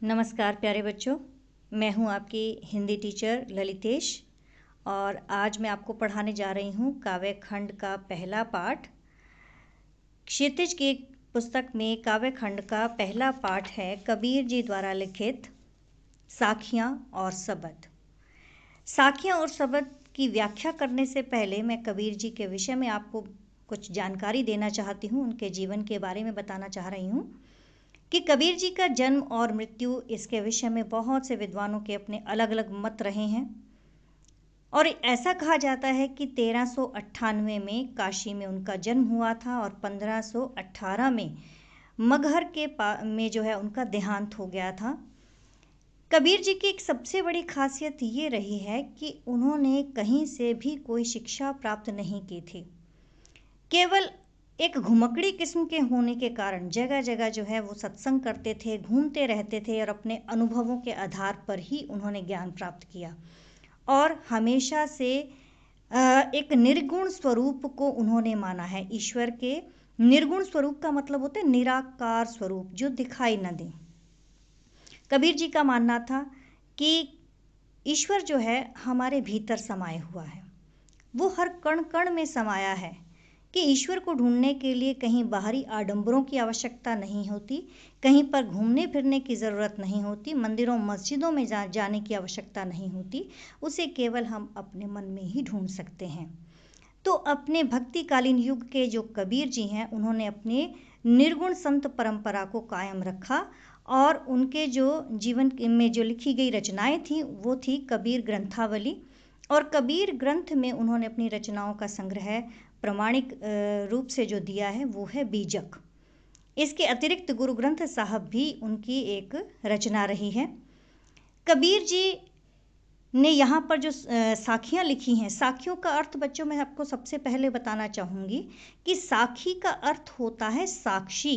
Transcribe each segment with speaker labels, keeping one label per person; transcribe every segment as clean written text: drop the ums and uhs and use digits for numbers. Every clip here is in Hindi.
Speaker 1: नमस्कार प्यारे बच्चों, मैं हूं आपकी हिंदी टीचर ललितेश और आज मैं आपको पढ़ाने जा रही हूं काव्य खंड का पहला पाठ। क्षितिज की पुस्तक में काव्य खंड का पहला पाठ है कबीर जी द्वारा लिखित साखियाँ और सबद। साखियाँ और सबद की व्याख्या करने से पहले मैं कबीर जी के विषय में आपको कुछ जानकारी देना चाहती हूँ, उनके जीवन के बारे में बताना चाह रही हूँ कि कबीर जी का जन्म और मृत्यु इसके विषय में बहुत से विद्वानों के अपने अलग अलग मत रहे हैं और ऐसा कहा जाता है कि 1398 में काशी में उनका जन्म हुआ था और 1518 में मगहर के में जो है उनका देहांत हो गया था। कबीर जी की एक सबसे बड़ी खासियत ये रही है कि उन्होंने कहीं से भी कोई शिक्षा प्राप्त नहीं की थी। केवल एक घुमकड़ी किस्म के होने के कारण जगह जगह जो है वो सत्संग करते थे, घूमते रहते थे और अपने अनुभवों के आधार पर ही उन्होंने ज्ञान प्राप्त किया और हमेशा से एक निर्गुण स्वरूप को उन्होंने माना है। ईश्वर के निर्गुण स्वरूप का मतलब होता है निराकार स्वरूप, जो दिखाई न दे। कबीर जी का मानना था कि ईश्वर जो है हमारे भीतर समाये हुआ है, वो हर कण कण में समाया है कि ईश्वर को ढूंढने के लिए कहीं बाहरी आडंबरों की आवश्यकता नहीं होती, कहीं पर घूमने फिरने की ज़रूरत नहीं होती, मंदिरों मस्जिदों में जाने की आवश्यकता नहीं होती। उसे केवल हम अपने मन में ही ढूंढ सकते हैं। तो अपने भक्तिकालीन युग के जो कबीर जी हैं, उन्होंने अपने निर्गुण संत परंपरा को कायम रखा और उनके जो जीवन में जो लिखी गई रचनाएं थी वो थी कबीर ग्रंथावली। और कबीर ग्रंथ में उन्होंने अपनी रचनाओं का संग्रह प्रमाणिक रूप से जो दिया है वो है बीजक। इसके अतिरिक्त गुरु ग्रंथ साहब भी उनकी एक रचना रही है। कबीर जी ने यहाँ पर जो साखियाँ लिखी हैं, साखियों का अर्थ बच्चों मैं आपको सबसे पहले बताना चाहूँगी कि साखी का अर्थ होता है साक्षी।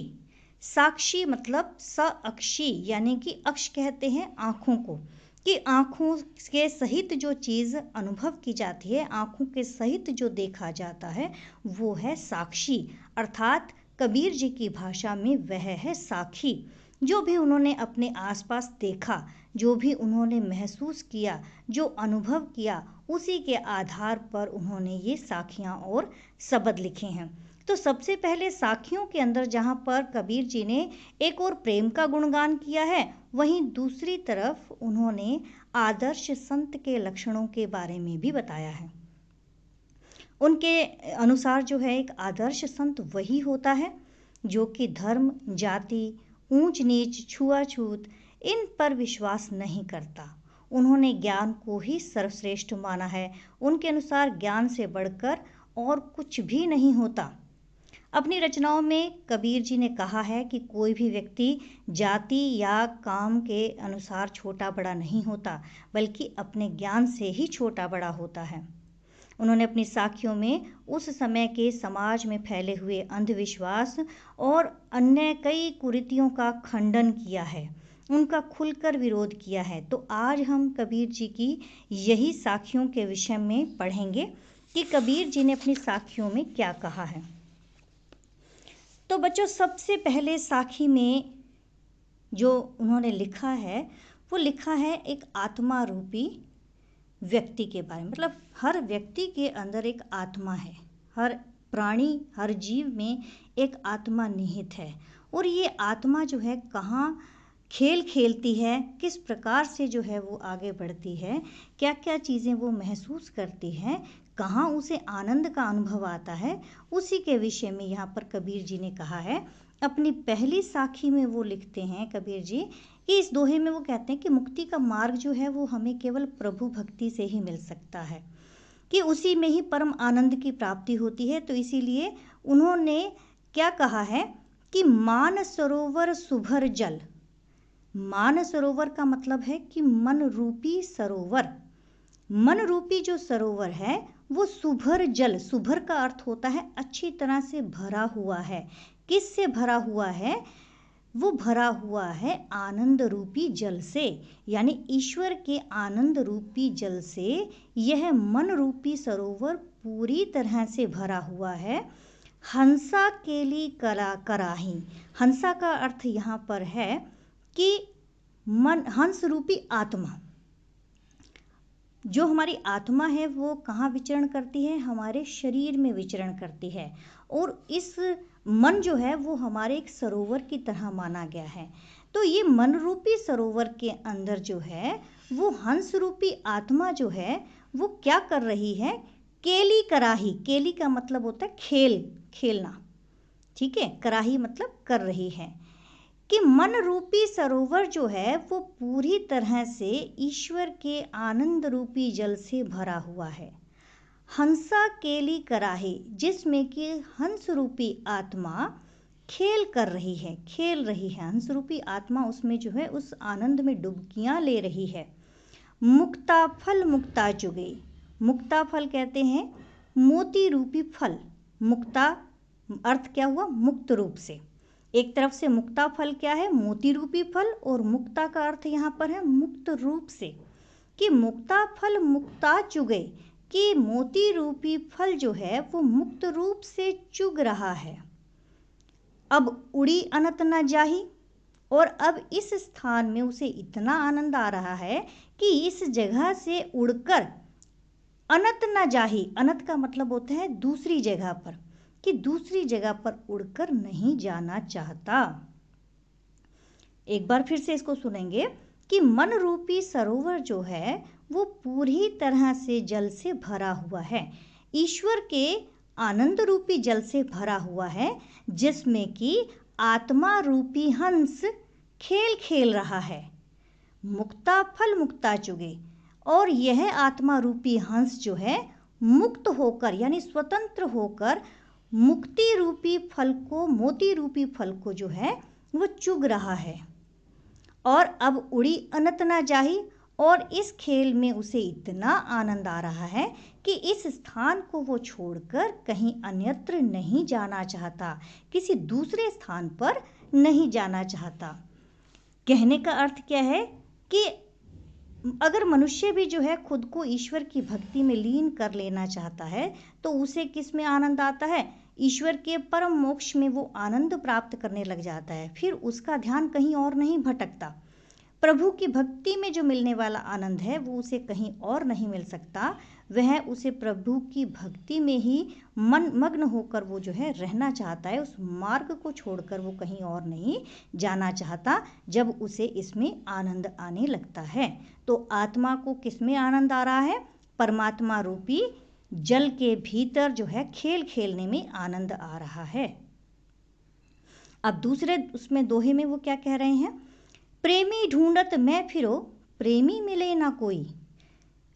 Speaker 1: साक्षी मतलब साक्षी, यानी कि अक्ष कहते हैं आँखों को, कि आँखों के सहित जो चीज़ अनुभव की जाती है, आँखों के सहित जो देखा जाता है वो है साक्षी। अर्थात कबीर जी की भाषा में वह है साखी। जो भी उन्होंने अपने आसपास देखा, जो भी उन्होंने महसूस किया, जो अनुभव किया, उसी के आधार पर उन्होंने ये साखियाँ और सबद लिखे हैं। तो सबसे पहले साखियों के अंदर जहाँ पर कबीर जी ने एक और प्रेम का गुणगान किया है, वहीं दूसरी तरफ उन्होंने आदर्श संत के लक्षणों के बारे में भी बताया है। उनके अनुसार जो है एक आदर्श संत वही होता है जो कि धर्म, जाति, ऊंच नीच, छुआछूत इन पर विश्वास नहीं करता। उन्होंने ज्ञान को ही सर्वश्रेष्ठ माना है। उनके अनुसार ज्ञान से बढ़कर और कुछ भी नहीं होता। अपनी रचनाओं में कबीर जी ने कहा है कि कोई भी व्यक्ति जाति या काम के अनुसार छोटा बड़ा नहीं होता, बल्कि अपने ज्ञान से ही छोटा बड़ा होता है। उन्होंने अपनी साखियों में उस समय के समाज में फैले हुए अंधविश्वास और अन्य कई कुरीतियों का खंडन किया है, उनका खुलकर विरोध किया है। तो आज हम कबीर जी की यही साखियों के विषय में पढ़ेंगे कि कबीर जी ने अपनी साखियों में क्या कहा है। तो बच्चों, सबसे पहले साखी में जो उन्होंने लिखा है वो लिखा है एक आत्मा रूपी व्यक्ति के बारे में। मतलब हर व्यक्ति के अंदर एक आत्मा है, हर प्राणी, हर जीव में एक आत्मा निहित है और ये आत्मा जो है कहाँ खेल खेलती है, किस प्रकार से जो है वो आगे बढ़ती है, क्या क्या चीज़ें वो महसूस करती है, कहाँ उसे आनंद का अनुभव आता है, उसी के विषय में यहाँ पर कबीर जी ने कहा है। अपनी पहली साखी में वो लिखते हैं कबीर जी कि इस दोहे में वो कहते हैं कि मुक्ति का मार्ग जो है वो हमें केवल प्रभु भक्ति से ही मिल सकता है, कि उसी में ही परम आनंद की प्राप्ति होती है। तो इसीलिए उन्होंने क्या कहा है कि मान सरोवर सुभर जल। मान सरोवर का मतलब है कि मन रूपी सरोवर। मन रूपी जो सरोवर है वो सुभर जल, सुभर का अर्थ होता है अच्छी तरह से भरा हुआ है। किससे भरा हुआ है? वो भरा हुआ है आनंद रूपी जल से, यानी ईश्वर के आनंद रूपी जल से यह मन रूपी सरोवर पूरी तरह से भरा हुआ है। हंसा केली कला कराही। हंसा का अर्थ यहाँ पर है कि मन, हंस रूपी आत्मा, जो हमारी आत्मा है वो कहाँ विचरण करती है? हमारे शरीर में विचरण करती है। और इस मन जो है वो हमारे एक सरोवर की तरह माना गया है। तो ये मन रूपी सरोवर के अंदर जो है वो हंस रूपी आत्मा जो है वो क्या कर रही है? केली कराही, केली का मतलब होता है खेल, खेलना, ठीक है, कराही मतलब कर रही है, कि मन रूपी सरोवर जो है वो पूरी तरह से ईश्वर के आनंद रूपी जल से भरा हुआ है। हंसा केली कराहे, जिसमें कि हंस रूपी आत्मा खेल कर रही है, खेल रही है। हंस रूपी आत्मा उसमें जो है उस आनंद में डुबकियां ले रही है। मुक्ता फल मुक्ता चुगे, मुक्ता फल कहते हैं मोती रूपी फल। मुक्ता अर्थ क्या हुआ? मुक्त रूप से। एक तरफ से मुक्ता फल क्या है? मोती रूपी फल, और मुक्ता का अर्थ यहाँ पर है मुक्त रूप से, कि मुक्ता फल मुक्ता चुगे, कि मोती रूपी फल जो है वो मुक्त रूप से चुग रहा है। अब उड़ी अनत न जाही, और अब इस स्थान में उसे इतना आनंद आ रहा है कि इस जगह से उड़कर अनत न जाही, अनत का मतलब होता है दूसरी जगह पर, कि दूसरी जगह पर उड़कर नहीं जाना चाहता। एक बार फिर से इसको सुनेंगे कि मन रूपी सरोवर जो है वो पूरी तरह से जल से भरा हुआ है, ईश्वर के आनंद रूपी जल से भरा हुआ है, जिसमें कि आत्मा रूपी हंस खेल खेल रहा है। मुक्ता फल मुक्ता चुगे, और यह आत्मा रूपी हंस जो है मुक्त होकर यानी स्वतंत्र होकर मुक्ति रूपी फल को, मोती रूपी फल को जो है वो चुग रहा है। और अब उड़ी अनत ना जाही, और इस खेल में उसे इतना आनंद आ रहा है कि इस स्थान को वो छोड़कर कहीं अन्यत्र नहीं जाना चाहता, किसी दूसरे स्थान पर नहीं जाना चाहता। कहने का अर्थ क्या है कि अगर मनुष्य भी जो है खुद को ईश्वर की भक्ति में लीन कर लेना चाहता है तो उसे किस में आनंद आता है? ईश्वर के परम मोक्ष में वो आनंद प्राप्त करने लग जाता है। फिर उसका ध्यान कहीं और नहीं भटकता। प्रभु की भक्ति में जो मिलने वाला आनंद है वो उसे कहीं और नहीं मिल सकता। वह उसे प्रभु की भक्ति में ही मन मग्न होकर वो जो है रहना चाहता है। उस मार्ग को छोड़कर वो कहीं और नहीं जाना चाहता जब उसे इसमें आनंद आने लगता है। तो आत्मा को किसमें आनंद आ रहा है? परमात्मा रूपी जल के भीतर जो है खेल खेलने में आनंद आ रहा है। अब दूसरे उसमें दोहे में वो क्या कह रहे हैं? प्रेमी ढूंढत मैं फिरो, प्रेमी मिले ना कोई।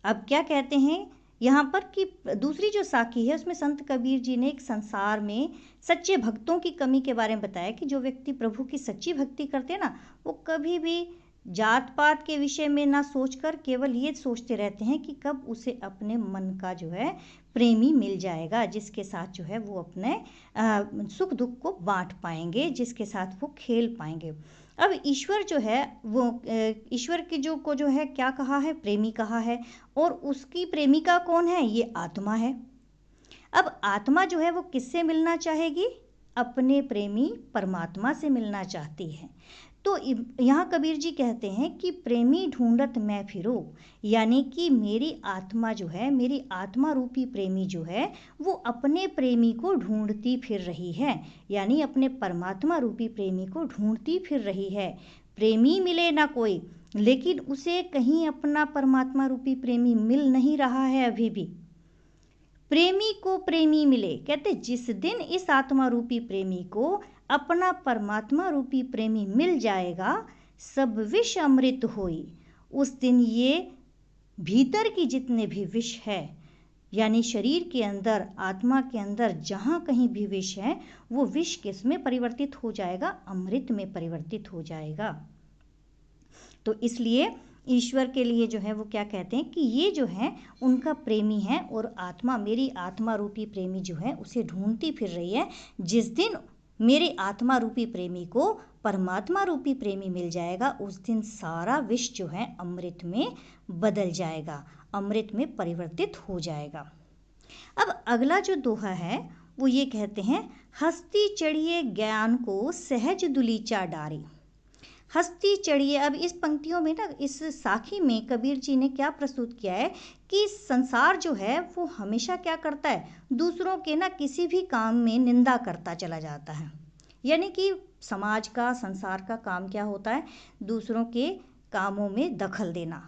Speaker 1: अब क्या कहते हैं यहाँ पर कि दूसरी जो साखी है उसमें संत कबीर जी ने एक संसार में सच्चे भक्तों की कमी के बारे में बताया कि जो व्यक्ति प्रभु की सच्ची भक्ति करते हैं ना, वो कभी भी जात पात के विषय में ना सोचकर केवल ये सोचते रहते हैं कि कब उसे अपने मन का जो है प्रेमी मिल जाएगा, जिसके साथ जो है वो अपने सुख दुख को बांट पाएंगे, जिसके साथ वो खेल पाएंगे। अब ईश्वर जो है वो ईश्वर की जो है क्या कहा है? प्रेमी कहा है। और उसकी प्रेमिका कौन है? ये आत्मा है। अब आत्मा जो है वो किससे मिलना चाहेगी? अपने प्रेमी परमात्मा से मिलना चाहती है। तो यहाँ कबीर जी कहते हैं कि प्रेमी ढूंढत मैं फिरो, यानी कि मेरी आत्मा जो है, मेरी आत्मा रूपी प्रेमी जो है वो अपने प्रेमी को ढूंढती फिर रही है, यानी अपने परमात्मा रूपी प्रेमी को ढूंढती फिर रही है। प्रेमी मिले ना कोई, लेकिन उसे कहीं अपना परमात्मा रूपी प्रेमी मिल नहीं रहा है अभी भी। प्रेमी को प्रेमी मिले, कहते जिस दिन इस आत्मा रूपी प्रेमी को अपना परमात्मा रूपी प्रेमी मिल जाएगा, सब विष अमृत होई। उस दिन ये भीतर की जितने भी विष है, यानी शरीर के अंदर, आत्मा के अंदर जहाँ कहीं भी विष है, वो विष किस में परिवर्तित हो जाएगा? अमृत में परिवर्तित हो जाएगा। तो इसलिए ईश्वर के लिए जो है वो क्या कहते हैं कि ये जो है उनका प्रेमी है, और आत्मा, मेरी आत्मा रूपी प्रेमी जो है उसे ढूंढती फिर रही है। जिस दिन मेरे आत्मा रूपी प्रेमी को परमात्मा रूपी प्रेमी मिल जाएगा, उस दिन सारा विष जो है अमृत में बदल जाएगा, अमृत में परिवर्तित हो जाएगा। अब अगला जो दोहा है वो ये कहते हैं, हस्ती चढ़िए ज्ञान को सहज दुलीचा डारी। हस्ती चढ़िए। अब इस पंक्तियों में ना, इस साखी में कबीर जी ने क्या प्रस्तुत किया है कि संसार जो है वो हमेशा क्या करता है, दूसरों के ना किसी भी काम में निंदा करता चला जाता है। यानी कि समाज का, संसार का काम क्या होता है, दूसरों के कामों में दखल देना,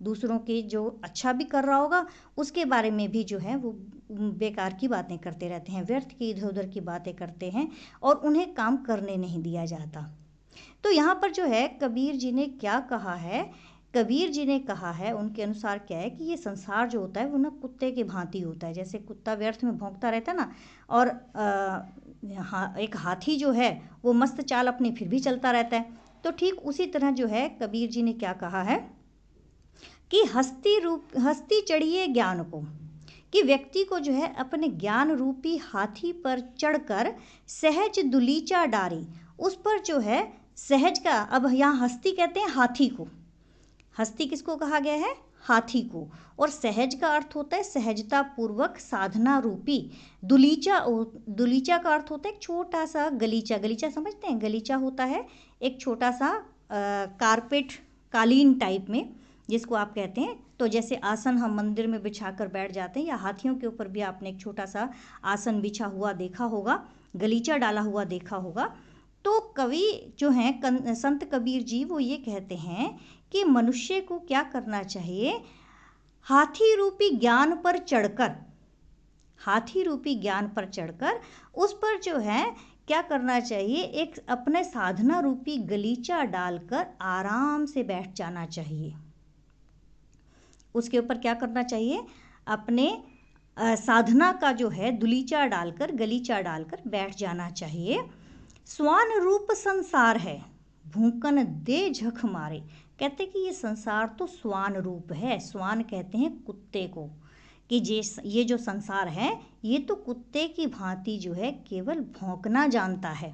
Speaker 1: दूसरों के जो अच्छा भी कर रहा होगा उसके बारे में भी जो है वो बेकार की बातें करते रहते हैं, व्यर्थ की इधर उधर की बातें करते हैं और उन्हें काम करने नहीं दिया जाता। तो यहाँ पर जो है कबीर जी ने क्या कहा है, कबीर जी ने कहा है उनके अनुसार क्या है कि ये संसार जो होता है वो ना कुत्ते की भांति होता है। जैसे कुत्ता व्यर्थ में भौंकता रहता है ना, और एक हाथी जो है वो मस्त चाल अपनी फिर भी चलता रहता है। तो ठीक उसी तरह जो है कबीर जी ने क्या कहा है कि हस्ती चढ़िए ज्ञान को, कि व्यक्ति को जो है अपने ज्ञान रूपी हाथी पर चढ़कर सहज दुलीचा डारी, उस पर जो है सहज का, अब यहाँ हस्ती कहते हैं हाथी को, हस्ती किसको कहा गया है, हाथी को, और सहज का अर्थ होता है सहजता पूर्वक साधना रूपी, दुलीचा, दुलीचा का अर्थ होता है एक छोटा सा गलीचा, गलीचा समझते हैं, गलीचा होता है एक छोटा सा कारपेट, कालीन टाइप में जिसको आप कहते हैं। तो जैसे आसन हम मंदिर में बिछाकर बैठ जाते हैं, या हाथियों के ऊपर भी आपने एक छोटा सा आसन बिछा हुआ देखा होगा, गलीचा डाला हुआ देखा होगा। तो कवि जो हैं संत कबीर जी वो ये कहते हैं कि मनुष्य को क्या करना चाहिए, हाथी रूपी ज्ञान पर चढ़कर, हाथी रूपी ज्ञान पर चढ़कर उस पर जो है क्या करना चाहिए, एक अपने साधना रूपी गलीचा डालकर आराम से बैठ जाना चाहिए। उसके ऊपर क्या करना चाहिए, अपने साधना का जो है दुलीचा डालकर, गलीचा डालकर बैठ जाना चाहिए। स्वान रूप संसार है, भूकन दे झक मारे। कहते कि ये संसार तो स्वान रूप है, स्वान कहते हैं कुत्ते को, कि ये जो संसार है ये तो कुत्ते की भांति जो है केवल भौंकना जानता है,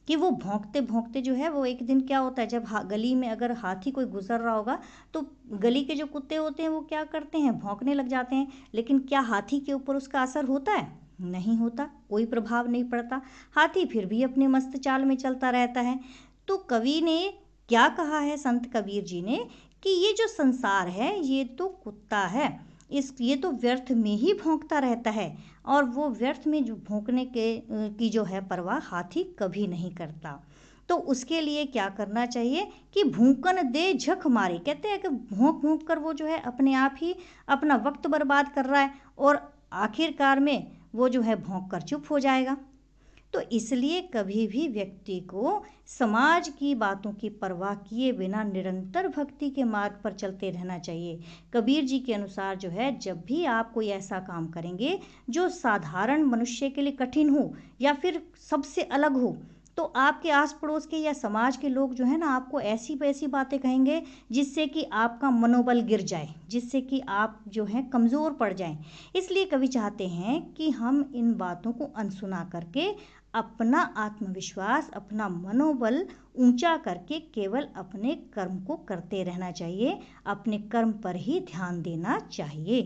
Speaker 1: कि वो भौंकते भौंकते जो है वो एक दिन क्या होता है, जब गली में अगर हाथी कोई गुजर रहा होगा तो गली के जो कुत्ते होते हैं वो क्या करते हैं, भौंकने लग जाते हैं। लेकिन क्या हाथी के ऊपर उसका असर होता है, नहीं होता, कोई प्रभाव नहीं पड़ता, हाथी फिर भी अपने मस्त चाल में चलता रहता है। तो कवि ने क्या कहा है, संत कबीर जी ने, कि ये जो संसार है ये तो कुत्ता है, ये तो व्यर्थ में ही भौंकता रहता है, और वो व्यर्थ में जो भौंकने की जो है परवाह हाथी कभी नहीं करता। तो उसके लिए क्या करना चाहिए कि भूकन दे झक मारे। कहते हैं कि भौंक भौंक कर वो जो है अपने आप ही अपना वक्त बर्बाद कर रहा है, और आखिरकार में वो जो है भौंक कर चुप हो जाएगा। तो इसलिए कभी भी व्यक्ति को समाज की बातों की परवाह किए बिना निरंतर भक्ति के मार्ग पर चलते रहना चाहिए। कबीर जी के अनुसार जो है, जब भी आप कोई ऐसा काम करेंगे जो साधारण मनुष्य के लिए कठिन हो या फिर सबसे अलग हो, तो आपके आस पड़ोस के या समाज के लोग जो है ना आपको ऐसी वैसी बातें कहेंगे जिससे कि आपका मनोबल गिर जाए, जिससे कि आप जो है कमज़ोर पड़ जाएं। इसलिए कवि चाहते हैं कि हम इन बातों को अनसुना करके अपना आत्मविश्वास, अपना मनोबल ऊंचा करके केवल अपने कर्म को करते रहना चाहिए, अपने कर्म पर ही ध्यान देना चाहिए।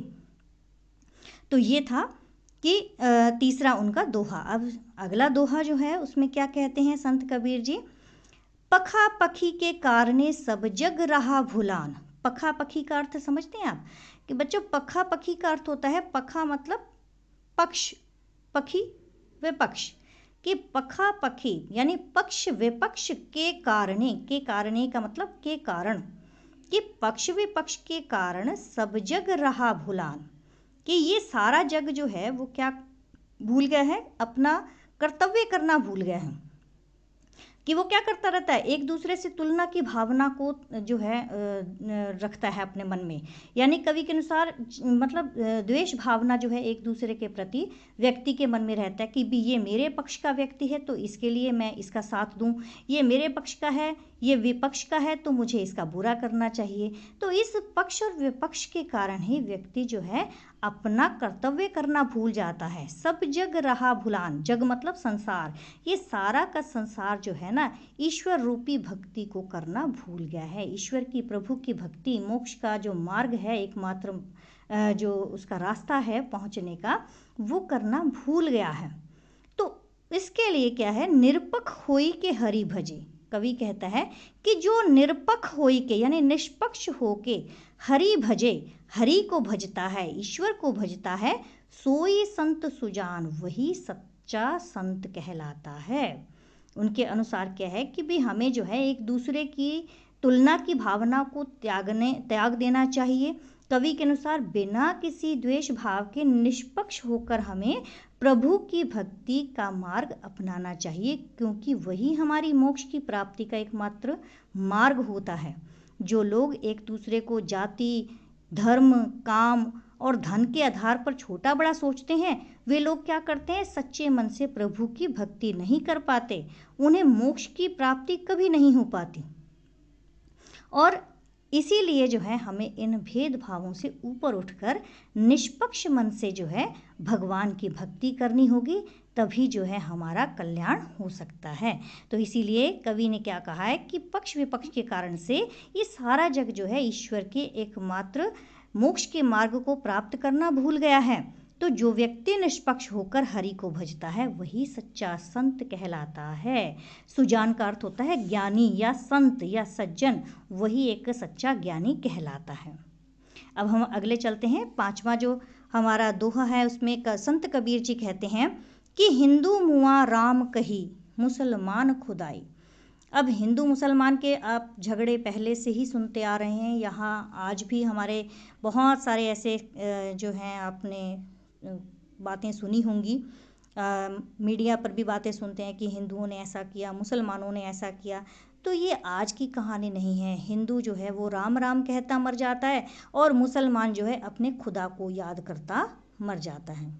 Speaker 1: तो ये था कि तीसरा उनका दोहा। अब अगला दोहा जो है उसमें क्या कहते हैं संत कबीर जी, पखा पखी के कारणे सब जग रहा भुलान। पखा पखी का अर्थ समझते हैं आप, कि बच्चों पखा पखी का अर्थ होता है, पखा मतलब पक्ष, पखी विपक्ष, कि पखा पखी यानी पक्ष विपक्ष के कारणे का मतलब के कारण, कि पक्ष विपक्ष के कारण सब जग रहा भुलान, कि ये सारा जग जो है वो क्या भूल गया है, अपना कर्तव्य करना भूल गया है, कि वो क्या करता रहता है, एक दूसरे से तुलना की भावना को जो है रखता है अपने मन में। यानी कवि के अनुसार मतलब द्वेष भावना जो है एक दूसरे के प्रति व्यक्ति के मन में रहता है, कि भी ये मेरे पक्ष का व्यक्ति है तो इसके लिए मैं इसका साथ दूं, ये मेरे पक्ष का है, ये विपक्ष का है तो मुझे इसका बुरा करना चाहिए। तो इस पक्ष और विपक्ष के कारण ही व्यक्ति जो है अपना कर्तव्य करना भूल जाता है। सब जग रहा भुलान, जग मतलब संसार, ये सारा का संसार जो है ना ईश्वर रूपी भक्ति को करना भूल गया है। ईश्वर की, प्रभु की भक्ति, मोक्ष का जो मार्ग है, एकमात्र जो उसका रास्ता है पहुंचने का, वो करना भूल गया है। तो इसके लिए क्या है, निरपक होई के हरि भजे, कवि कहता है कि जो निरपक्ष होई के यानी निष्पक्ष होके हरि भजे, हरि को भजता है, ईश्वर को भजता है, सोई संत सुजान, वही सच्चा संत कहलाता है। उनके अनुसार क्या है कि भी हमें जो है एक दूसरे की तुलना की भावना को त्याग देना चाहिए। कवि के अनुसार बिना किसी द्वेष भाव के निष्पक्ष होकर हमें प्रभु की भक्ति का मार्ग अपनाना चाहिए, क्योंकि वही हमारी मोक्ष की प्राप्ति का एकमात्र मार्ग होता है। जो लोग एक दूसरे को जाति, धर्म, काम और धन के आधार पर छोटा बड़ा सोचते हैं, वे लोग क्या करते हैं, सच्चे मन से प्रभु की भक्ति नहीं कर पाते, उन्हें मोक्ष की प्राप्ति कभी नहीं हो पाती। और इसीलिए जो है हमें इन भेदभावों से ऊपर उठकर निष्पक्ष मन से जो है भगवान की भक्ति करनी होगी, तभी जो है हमारा कल्याण हो सकता है। तो इसीलिए कवि ने क्या कहा है कि पक्ष विपक्ष के कारण से ये सारा जग जो है ईश्वर के एकमात्र मोक्ष के मार्ग को प्राप्त करना भूल गया है। तो जो व्यक्ति निष्पक्ष होकर हरि को भजता है वही सच्चा संत कहलाता है। सुजान का अर्थ होता है ज्ञानी या संत या सज्जन, वही एक सच्चा ज्ञानी कहलाता है। अब हम अगले चलते हैं। 5वां जो हमारा दोहा है उसमें संत कबीर जी कहते हैं कि हिंदू मुआ राम कही, मुसलमान खुदाई। अब हिंदू मुसलमान के आप झगड़े पहले से ही सुनते आ रहे हैं। यहाँ आज भी हमारे बहुत सारे ऐसे जो हैं आपने बातें सुनी होंगी, मीडिया पर भी बातें सुनते हैं कि हिंदुओं ने ऐसा किया, मुसलमानों ने ऐसा किया। तो ये आज की कहानी नहीं है। हिंदू जो है वो राम राम कहता मर जाता है और मुसलमान जो है अपने खुदा को याद करता मर जाता है।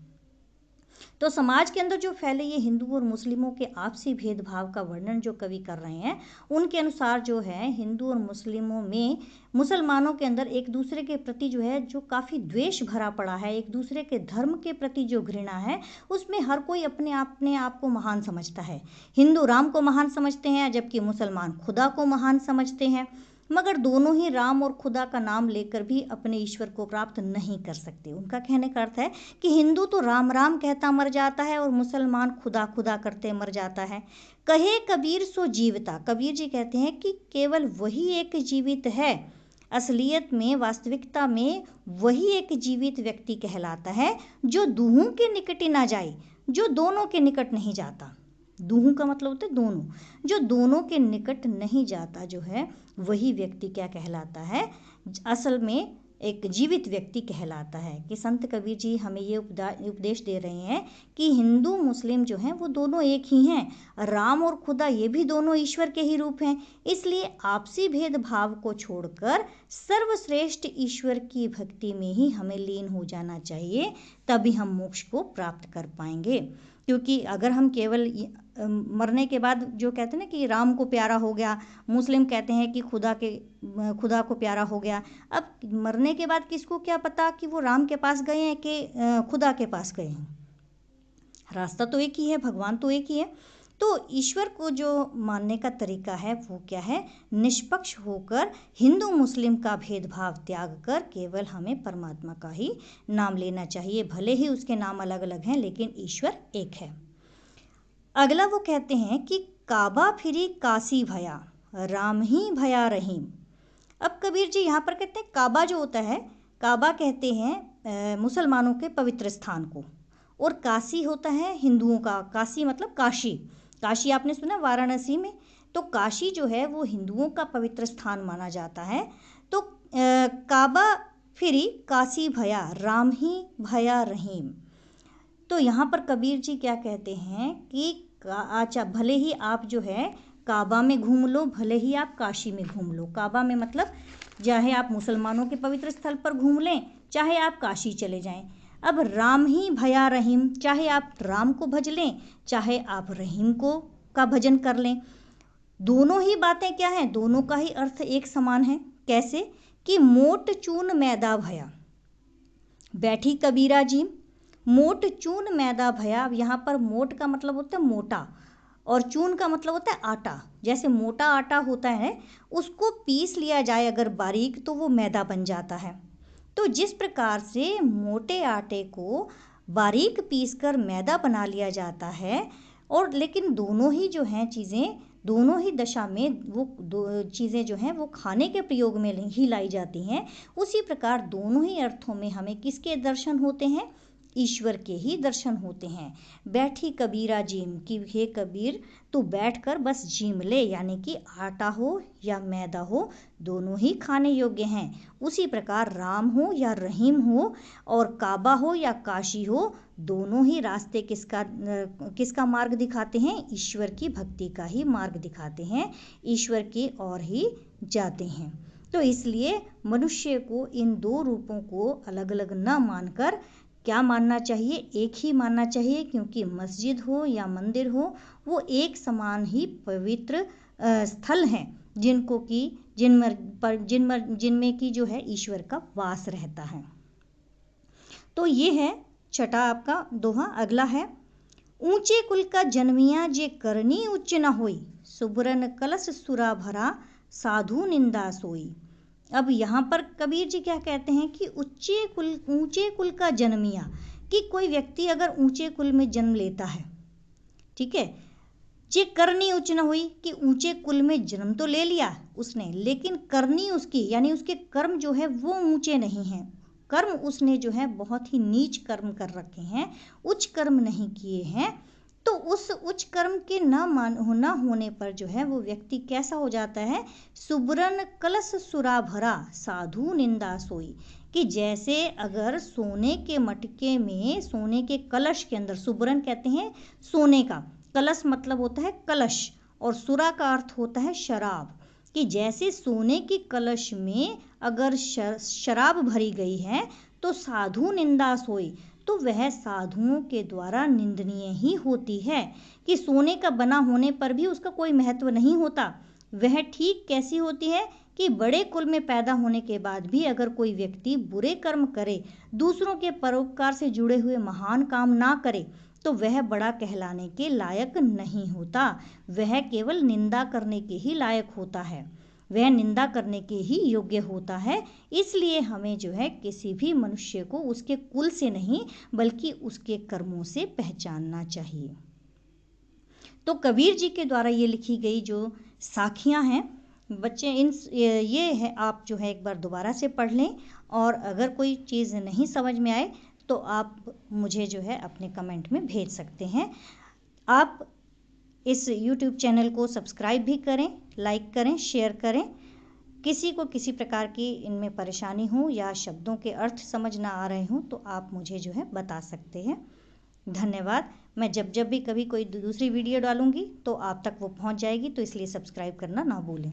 Speaker 1: तो समाज के अंदर जो फैले ये हिंदू और मुस्लिमों के आपसी भेदभाव का वर्णन जो कवि कर रहे हैं, उनके अनुसार जो है हिंदू और मुस्लिमों में मुसलमानों के अंदर एक दूसरे के प्रति जो है जो काफ़ी द्वेष भरा पड़ा है, एक दूसरे के धर्म के प्रति जो घृणा है, उसमें हर कोई अपने आप को महान समझता है। हिंदू राम को महान समझते हैं जबकि मुसलमान खुदा को महान समझते हैं, मगर दोनों ही राम और खुदा का नाम लेकर भी अपने ईश्वर को प्राप्त नहीं कर सकते। उनका कहने का अर्थ है कि हिंदू तो राम राम कहता मर जाता है और मुसलमान खुदा खुदा करते मर जाता है। कहे कबीर सो जीवता, कबीर जी कहते हैं कि केवल वही एक जीवित है, असलियत में वास्तविकता में वही एक जीवित व्यक्ति कहलाता है जो दूहों के निकट ही ना जाए, जो दोनों के निकट नहीं जाता। दूहों का मतलब होता है दोनों, जो दोनों के निकट नहीं जाता जो है वही व्यक्ति क्या कहलाता है, असल में एक जीवित व्यक्ति कहलाता है। कि संत कबीर जी हमें ये उपदेश दे रहे हैं कि हिंदू मुस्लिम जो हैं वो दोनों एक ही हैं, राम और खुदा ये भी दोनों ईश्वर के ही रूप हैं। इसलिए आपसी भेदभाव को छोड़कर सर्वश्रेष्ठ ईश्वर की भक्ति में ही हमें लीन हो जाना चाहिए, तभी हम मोक्ष को प्राप्त कर पाएंगे। क्योंकि अगर हम केवल मरने के बाद जो कहते हैं ना कि राम को प्यारा हो गया, मुस्लिम कहते हैं कि खुदा को प्यारा हो गया, अब मरने के बाद किसको क्या पता कि वो राम के पास गए हैं कि खुदा के पास गए हैं। रास्ता तो एक ही है, भगवान तो एक ही है। तो ईश्वर को जो मानने का तरीका है वो क्या है, निष्पक्ष होकर हिंदू मुस्लिम का भेदभाव त्याग कर केवल हमें परमात्मा का ही नाम लेना चाहिए। भले ही उसके नाम अलग अलग हैं लेकिन ईश्वर एक है। अगला वो कहते हैं कि काबा फिरी काशी भया, राम ही भया रहीम। अब कबीर जी यहाँ पर कहते हैं काबा जो होता है, काबा कहते हैं मुसलमानों के पवित्र स्थान को, और काशी होता है हिंदुओं का। काशी मतलब काशी, काशी आपने सुना वाराणसी में, तो काशी जो है वो हिंदुओं का पवित्र स्थान माना जाता है। तो काबा फिरी काशी भया, राम ही भया रहीम। तो यहाँ पर कबीर जी क्या कहते हैं कि अच्छा भले ही आप जो है काबा में घूम लो, भले ही आप काशी में घूम लो। काबा में मतलब चाहे आप मुसलमानों के पवित्र स्थल पर घूम लें, चाहे आप काशी चले जाएं। अब राम ही भया रहीम, चाहे आप राम को भज लें, चाहे आप रहीम का भजन कर लें। दोनों ही बातें क्या हैं, दोनों का ही अर्थ एक समान है। कैसे कि मोट चून मैदा भया, बैठी कबीरा जी, मोट चून मैदा भया। यहाँ पर मोट का मतलब होता है मोटा और चून का मतलब होता है आटा। जैसे मोटा आटा होता है उसको पीस लिया जाए अगर बारीक तो वो मैदा बन जाता है। तो जिस प्रकार से मोटे आटे को बारीक पीसकर मैदा बना लिया जाता है, और लेकिन दोनों ही जो हैं चीज़ें दोनों ही दशा में वो दो चीज़ें जो हैं वो खाने के प्रयोग में ही लाई जाती हैं, उसी प्रकार दोनों ही अर्थों में हमें किसके दर्शन होते हैं? ईश्वर के ही दर्शन होते हैं। बैठी कबीरा जीम कि हे कबीर तू बैठकर बस जीम ले, यानी कि आटा हो या मैदा हो दोनों ही खाने योग्य हैं। उसी प्रकार राम हो या रहीम हो और काबा हो या काशी हो, दोनों ही रास्ते किसका मार्ग दिखाते हैं? ईश्वर की भक्ति का ही मार्ग दिखाते हैं, ईश्वर की ओर ही जाते हैं। तो इसलिए मनुष्य को इन दो रूपों को अलग अलग न मानकर क्या मानना चाहिए? एक ही मानना चाहिए, क्योंकि मस्जिद हो या मंदिर हो वो एक समान ही पवित्र स्थल हैं, जिनमें की जो है ईश्वर का वास रहता है। तो ये है छठा आपका दोहा। अगला है, ऊंचे कुल का जन्मिया जे करनी उच्च न होई, सुबरन कलश सुरा भरा साधु निंदा सोई। अब यहाँ पर कबीर जी क्या कहते हैं कि ऊंचे कुल का जन्मिया, कि कोई व्यक्ति अगर ऊंचे कुल में जन्म लेता है, ठीक है, जे करनी उच्च न हुई, कि ऊंचे कुल में जन्म तो ले लिया उसने, लेकिन करनी उसकी यानी उसके कर्म जो है वो ऊंचे नहीं हैं। कर्म उसने जो है बहुत ही नीच कर्म कर रखे हैं, उच्च कर्म नहीं किए हैं। तो उस उच्च कर्म के न होने पर जो है वो व्यक्ति कैसा हो जाता है? सुबरन कलश सुरा भरा साधु निंदा सोई, कि जैसे अगर सोने के मटके में, सोने के कलश के अंदर, सुबरन कहते हैं सोने का, कलश मतलब होता है कलश, और सुरा का अर्थ होता है शराब, कि जैसे सोने की कलश में अगर शराब भरी गई है तो साधु निंदा सोई, तो वह साधुओं के द्वारा निंदनीय ही होती है, कि सोने का बना होने पर भी उसका कोई महत्व नहीं होता। वह ठीक कैसी होती है कि बड़े कुल में पैदा होने के बाद भी अगर कोई व्यक्ति बुरे कर्म करे, दूसरों के परोपकार से जुड़े हुए महान काम ना करे, तो वह बड़ा कहलाने के लायक नहीं होता, वह केवल निंदा करने के ही लायक होता है, वह निंदा करने के ही योग्य होता है। इसलिए हमें जो है किसी भी मनुष्य को उसके कुल से नहीं बल्कि उसके कर्मों से पहचानना चाहिए। तो कबीर जी के द्वारा ये लिखी गई जो साखियाँ हैं बच्चे, ये है, आप जो है एक बार दोबारा से पढ़ लें, और अगर कोई चीज़ नहीं समझ में आए तो आप मुझे जो है अपने कमेंट में भेज सकते हैं। आप इस YouTube चैनल को सब्सक्राइब भी करें, लाइक करें, शेयर करें। किसी को किसी प्रकार की इनमें परेशानी हो या शब्दों के अर्थ समझ ना आ रहे हों तो आप मुझे जो है बता सकते हैं। धन्यवाद। मैं जब भी कभी कोई दूसरी वीडियो डालूंगी तो आप तक वो पहुंच जाएगी, तो इसलिए सब्सक्राइब करना ना भूलें।